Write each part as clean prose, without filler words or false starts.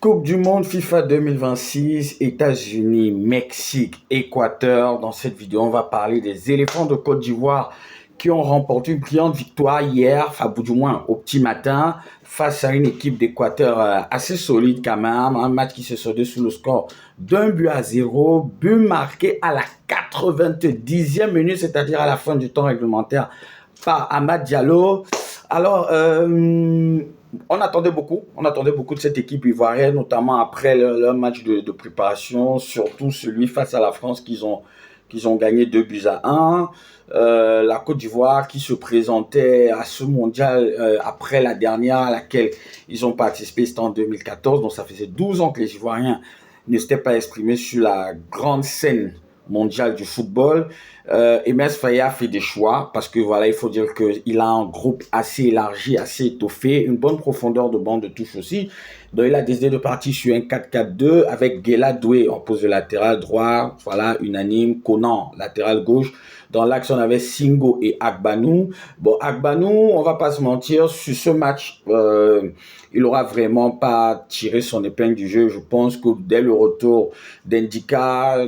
Coupe du monde FIFA 2026, États-Unis, Mexique, Équateur. Dans cette vidéo, on va parler des éléphants de Côte d'Ivoire qui ont remporté une brillante victoire hier, enfin, du moins au petit matin, face à une équipe d'Équateur assez solide quand même. Un match qui se soldait sous le score d'1-0, but marqué à la 90e minute, c'est-à-dire à la fin du temps réglementaire, par Amad Diallo. Alors, on attendait beaucoup de cette équipe ivoirienne, notamment après leur match de préparation, surtout celui face à la France qu'ils ont gagné 2-1. La Côte d'Ivoire qui se présentait à ce mondial après la dernière à laquelle ils ont participé, c'était en 2014, donc ça faisait 12 ans que les Ivoiriens ne s'étaient pas exprimés sur la grande scène mondiale du football. Emes Faya fait des choix parce que voilà, il faut dire qu'il a un groupe assez élargi, assez étoffé, une bonne profondeur de banc de touche aussi. Donc il a décidé de partir sur un 4-4-2 avec Guela Doué en poste de latéral droit, voilà, unanime, Conan latéral gauche. Dans l'axe, on avait Singo et Agbanou. Bon, Agbanou, on va pas se mentir, sur ce match, il aura vraiment pas tiré son épingle du jeu. Je pense que dès le retour d'Indika,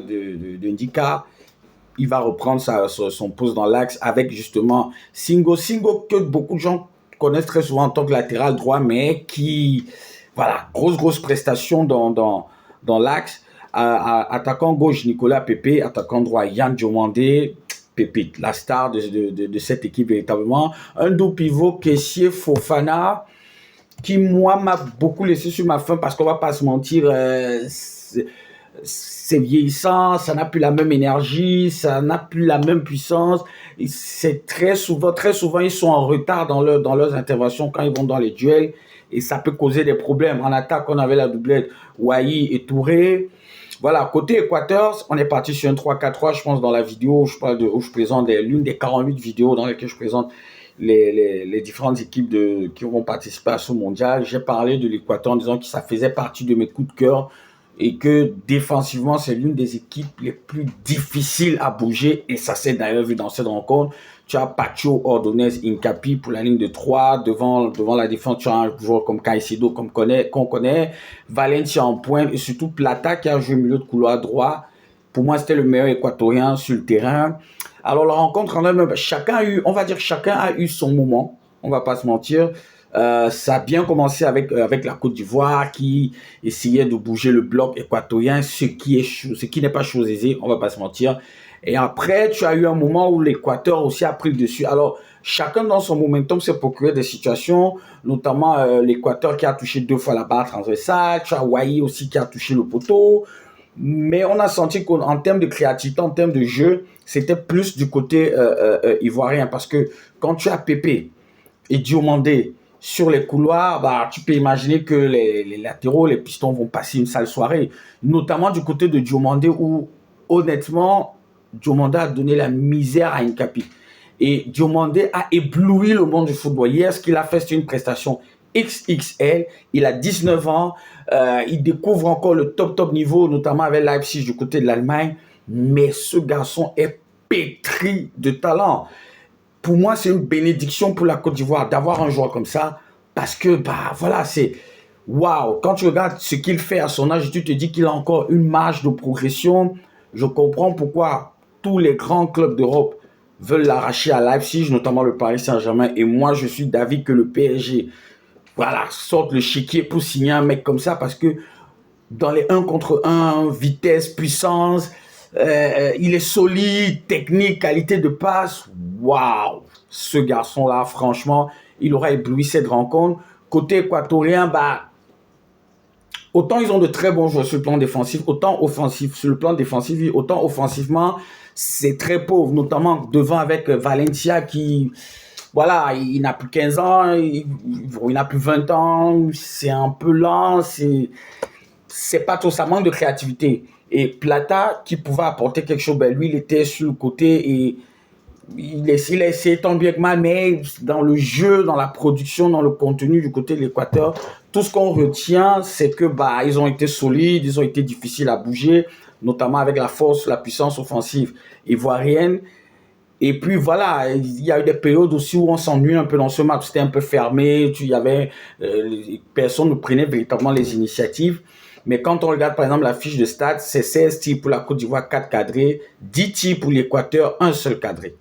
il va reprendre son poste dans l'axe avec justement Singo. Singo que beaucoup de gens connaissent très souvent en tant que latéral droit, mais qui, voilà, grosse prestation dans l'axe. Attaquant gauche, Nicolas Pepe. Attaquant droit, Yann Diomandé. Pépite, la star de cette équipe véritablement. Un double pivot, Kessié Fofana, qui moi m'a beaucoup laissé sur ma faim parce qu'on va pas se mentir, c'est vieillissant, ça n'a plus la même énergie, ça n'a plus la même puissance. C'est très souvent, ils sont en retard dans leurs interventions quand ils vont dans les duels et ça peut causer des problèmes. En attaque, on avait la doublette Wai et Touré. Voilà, côté Équateur, on est parti sur un 3-4-3, je pense, dans la vidéo où je présente l'une des 48 vidéos dans lesquelles je présente les différentes équipes qui vont participer à ce mondial. J'ai parlé de l'Équateur en disant que ça faisait partie de mes coups de cœur et que défensivement, c'est l'une des équipes les plus difficiles à bouger et ça s'est d'ailleurs vu dans cette rencontre. Tu as Pacho, Ordonez, Incapi pour la ligne de 3. Devant la défense, tu as un joueur comme Caicedo qu'on connaît. Valencia en pointe et surtout Plata qui a joué milieu de couloir droit. Pour moi, c'était le meilleur équatorien sur le terrain. Alors, la rencontre, chacun a eu son moment. On va pas se mentir. Ça a bien commencé avec la Côte d'Ivoire qui essayait de bouger le bloc équatorien, ce qui n'est pas chose aisée, on va pas se mentir. Et après, tu as eu un moment où l'Équateur aussi a pris le dessus. Alors, chacun dans son momentum s'est procuré des situations, notamment l'Équateur qui a touché 2 fois la barre transversale, tu as Wai aussi qui a touché le poteau. Mais on a senti qu'en termes de créativité, en termes de jeu, c'était plus du côté ivoirien. Parce que quand tu as Pépé et Diomandé sur les couloirs, bah, tu peux imaginer que les latéraux, les pistons vont passer une sale soirée. Notamment du côté de Diomandé où, honnêtement, Diomandé a donné la misère à Incapi. Et Diomandé a ébloui le monde du football. Hier, ce qu'il a fait, c'est une prestation XXL. Il a 19 ans. Il découvre encore le top niveau, notamment avec Leipzig du côté de l'Allemagne. Mais ce garçon est pétri de talent. Pour moi, c'est une bénédiction pour la Côte d'Ivoire d'avoir un joueur comme ça. Parce que, bah, voilà, c'est waouh. Quand tu regardes ce qu'il fait à son âge, tu te dis qu'il a encore une marge de progression. Je comprends pourquoi tous les grands clubs d'Europe veulent l'arracher à Leipzig, notamment le Paris Saint-Germain. Et moi, je suis d'avis que le PSG, voilà, sorte le chéquier pour signer un mec comme ça parce que dans les 1 contre 1, vitesse, puissance, il est solide, technique, qualité de passe. Waouh, ce garçon-là, franchement, il aura ébloui cette rencontre. Côté équatorien, bah, autant ils ont de très bons joueurs sur le plan défensif, autant offensivement, c'est très pauvre, notamment devant avec Valencia qui, voilà, il n'a plus 15 ans, il n'a plus 20 ans, c'est un peu lent, c'est pas trop, ça manque de créativité. Et Plata, qui pouvait apporter quelque chose, ben lui, il était sur le côté et il a essayé tant bien que mal, mais dans le jeu, dans la production, dans le contenu du côté de l'Équateur, tout ce qu'on retient, c'est que bah ils ont été solides, ils ont été difficiles à bouger, notamment avec la force, la puissance offensive ivoirienne. Et puis voilà, il y a eu des périodes aussi où on s'ennuie un peu dans ce match. C'était un peu fermé, il y avait, personne ne prenait véritablement les initiatives. Mais quand on regarde par exemple la fiche de stade, c'est 16 tirs pour la Côte d'Ivoire, 4 cadrés, 10 tirs pour l'Équateur, un seul cadré.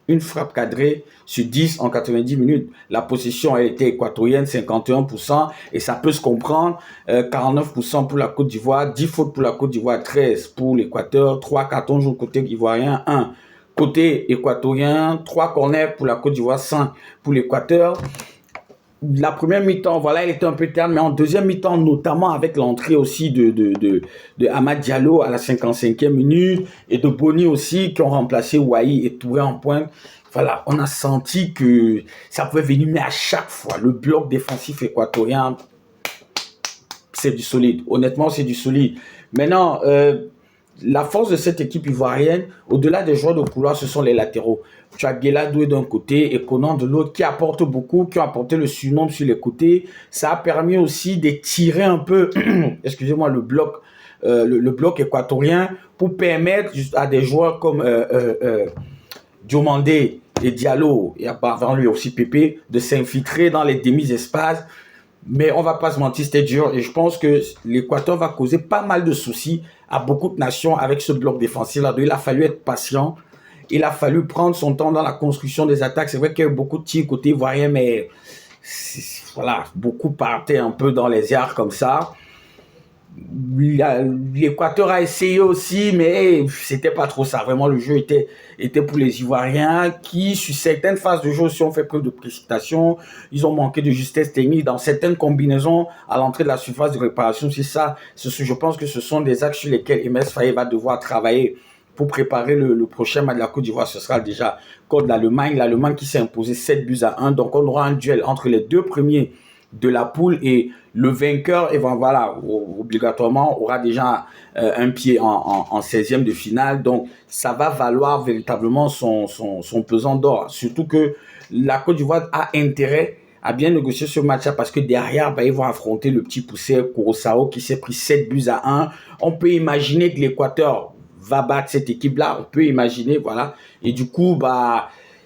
Une frappe cadrée sur 10 en 90 minutes. La possession a été équatorienne, 51%, et ça peut se comprendre. 49% pour la Côte d'Ivoire, 10 fautes pour la Côte d'Ivoire, 13 pour l'Équateur, 3 cartons jaunes côté ivoirien, 1 côté équatorien, 3 corners pour la Côte d'Ivoire, 5 pour l'Équateur. La première mi-temps, voilà, elle était un peu terne, mais en deuxième mi-temps, notamment avec l'entrée aussi de Amad Diallo à la 55e minute et de Boni aussi, qui ont remplacé Wai et Touré en pointe. Voilà, on a senti que ça pouvait venir, mais à chaque fois, le bloc défensif équatorien, c'est du solide. Honnêtement, c'est du solide. Maintenant, la force de cette équipe ivoirienne, au-delà des joueurs de couloir, ce sont les latéraux. Tu as Guéladoué d'un côté et Conan de l'autre qui apportent beaucoup, qui ont apporté le surnombre sur les côtés. Ça a permis aussi d'étirer un peu, excusez-moi, le bloc équatorien pour permettre à des joueurs comme Diomandé et Diallo, et avant lui aussi Pépé, de s'infiltrer dans les demi-espaces. Mais on va pas se mentir, c'était dur. Et je pense que l'Équateur va causer pas mal de soucis à beaucoup de nations avec ce bloc défensif-là. Il a fallu être patient. Il a fallu prendre son temps dans la construction des attaques. C'est vrai qu'il y a eu beaucoup de tirs côté ivoirien, mais voilà, beaucoup partaient un peu dans les airs comme ça. L'Équateur a essayé aussi, mais c'était pas trop ça. Vraiment, le jeu était pour les Ivoiriens qui, sur certaines phases de jeu, aussi ont fait preuve de précipitation. Ils ont manqué de justesse technique dans certaines combinaisons à l'entrée de la surface de réparation. C'est ça. Je pense que ce sont des axes sur lesquels Emes Faé va devoir travailler pour préparer le prochain match de la Côte d'Ivoire. Ce sera déjà contre l'Allemagne. L'Allemagne qui s'est imposée 7-1. Donc, on aura un duel entre les deux premiers de la poule et le vainqueur, et voilà, obligatoirement, aura déjà un pied en 16e de finale. Donc, ça va valoir véritablement son pesant d'or. Surtout que la Côte d'Ivoire a intérêt à bien négocier ce match-là parce que derrière, ils vont affronter le petit poussé Curaçao qui s'est pris 7-1. On peut imaginer que l'Équateur va battre cette équipe-là. On peut imaginer, voilà. Et du coup,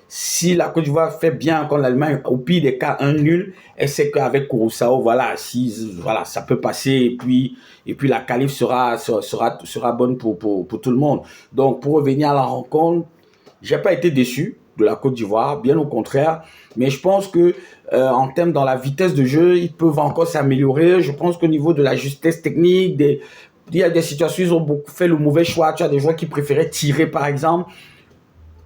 si la Côte d'Ivoire fait bien contre l'Allemagne, au pire des cas, un nul, elle sait qu'avec Curaçao, voilà, ça peut passer et puis la qualif sera bonne pour tout le monde. Donc, pour revenir à la rencontre, j'ai pas été déçu de la Côte d'Ivoire, bien au contraire, mais je pense que en termes dans la vitesse de jeu, ils peuvent encore s'améliorer. Je pense qu'au niveau de la justesse technique, il y a des situations, ils ont beaucoup fait le mauvais choix. Tu as des joueurs qui préféraient tirer, par exemple.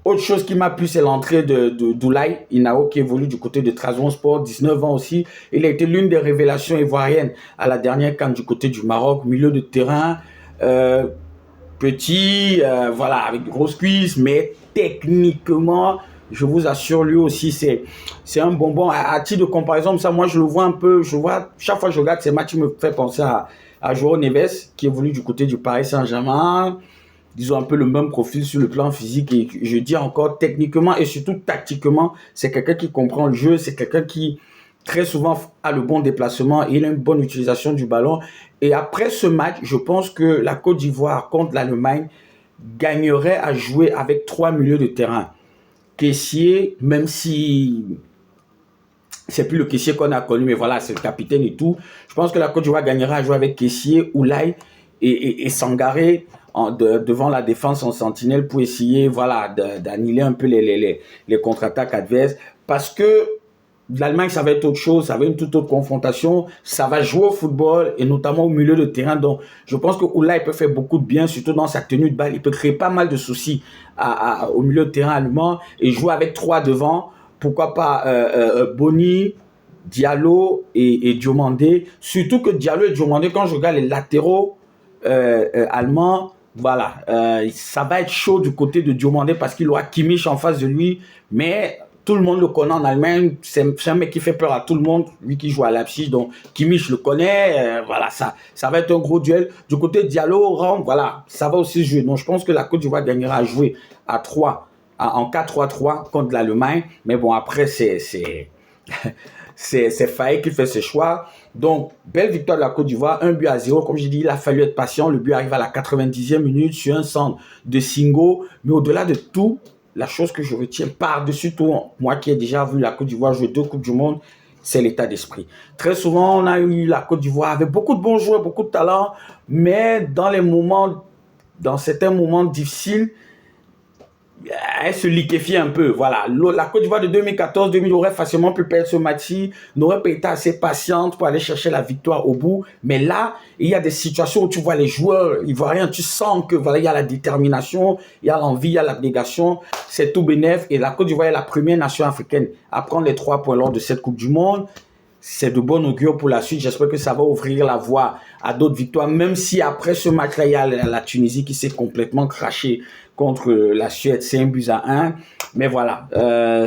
Autre chose qui m'a plu, c'est l'entrée d'Oulay Inao, qui évolue du côté de Trabzonspor, 19 ans aussi. Il a été l'une des révélations ivoiriennes à la dernière CAN du côté du Maroc, milieu de terrain, petit, voilà, avec de grosses cuisses, mais techniquement, je vous assure, lui aussi, c'est un bonbon. À titre de comparaison, ça, moi, je le vois un peu, chaque fois que je regarde ces matchs, il me fait penser à Joao Neves, qui évolue du côté du Paris Saint-Germain. Ils ont un peu le même profil sur le plan physique et je dis encore techniquement et surtout tactiquement, c'est quelqu'un qui comprend le jeu, c'est quelqu'un qui très souvent a le bon déplacement et il a une bonne utilisation du ballon. Et après ce match, je pense que la Côte d'Ivoire contre l'Allemagne gagnerait à jouer avec 3 milieux de terrain. Caissier, même si c'est plus le caissier qu'on a connu, mais voilà, c'est le capitaine et tout. Je pense que la Côte d'Ivoire gagnera à jouer avec Caissier, Oulay et Sangaré devant la défense en sentinelle pour essayer, voilà, d'annihiler un peu les contre-attaques adverses. Parce que l'Allemagne, ça va être autre chose, ça va être une toute autre confrontation, ça va jouer au football et notamment au milieu de terrain. Donc, je pense que Oulay peut faire beaucoup de bien, surtout dans sa tenue de balle. Il peut créer pas mal de soucis au milieu de terrain allemand et jouer avec 3 devant. Pourquoi pas Boni, Diallo et Diomandé. Surtout que Diallo et Diomandé, quand je regarde les latéraux allemands, voilà, ça va être chaud du côté de Diomandé parce qu'il aura Kimmich en face de lui, mais tout le monde le connaît en Allemagne, c'est un mec qui fait peur à tout le monde, lui qui joue à Leipzig, donc Kimmich le connaît, voilà, ça va être un gros duel. Du côté de Diallo, voilà, ça va aussi jouer. Donc je pense que la Côte d'Ivoire gagnera à jouer à 3, en 4-3-3 contre l'Allemagne, mais bon, après c'est Faye qui fait ses choix. Donc, belle victoire de la Côte d'Ivoire, 1-0. Comme je dis, il a fallu être patient. Le but arrive à la 90e minute sur un centre de Singo. Mais au-delà de tout, la chose que je retiens par-dessus tout, moi qui ai déjà vu la Côte d'Ivoire jouer 2 Coupes du Monde, c'est l'état d'esprit. Très souvent, on a eu la Côte d'Ivoire avec beaucoup de bons joueurs, beaucoup de talent, mais dans certains moments difficiles, elle se liquéfie un peu. Voilà. La Côte d'Ivoire de 2014-2000 aurait facilement pu perdre ce match, n'aurait pas été assez patiente pour aller chercher la victoire au bout. Mais là, il y a des situations où tu vois les joueurs ivoiriens, tu sens que voilà, il y a la détermination, il y a l'envie, il y a l'abnégation. C'est tout bénef. Et la Côte d'Ivoire est la première nation africaine à prendre les 3 points lors de cette Coupe du Monde. C'est de bon augure pour la suite. J'espère que ça va ouvrir la voie à d'autres victoires, même si après ce match-là, il y a la Tunisie qui s'est complètement crachée contre la Suède, c'est 1-1. Mais voilà,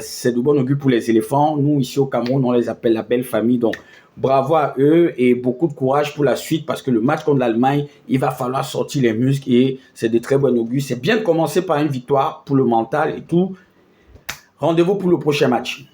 c'est de bon augure pour les éléphants. Nous, ici au Cameroun, on les appelle la belle famille. Donc, bravo à eux et beaucoup de courage pour la suite parce que le match contre l'Allemagne, il va falloir sortir les muscles et c'est de très bon augure. C'est bien de commencer par une victoire pour le mental et tout. Rendez-vous pour le prochain match.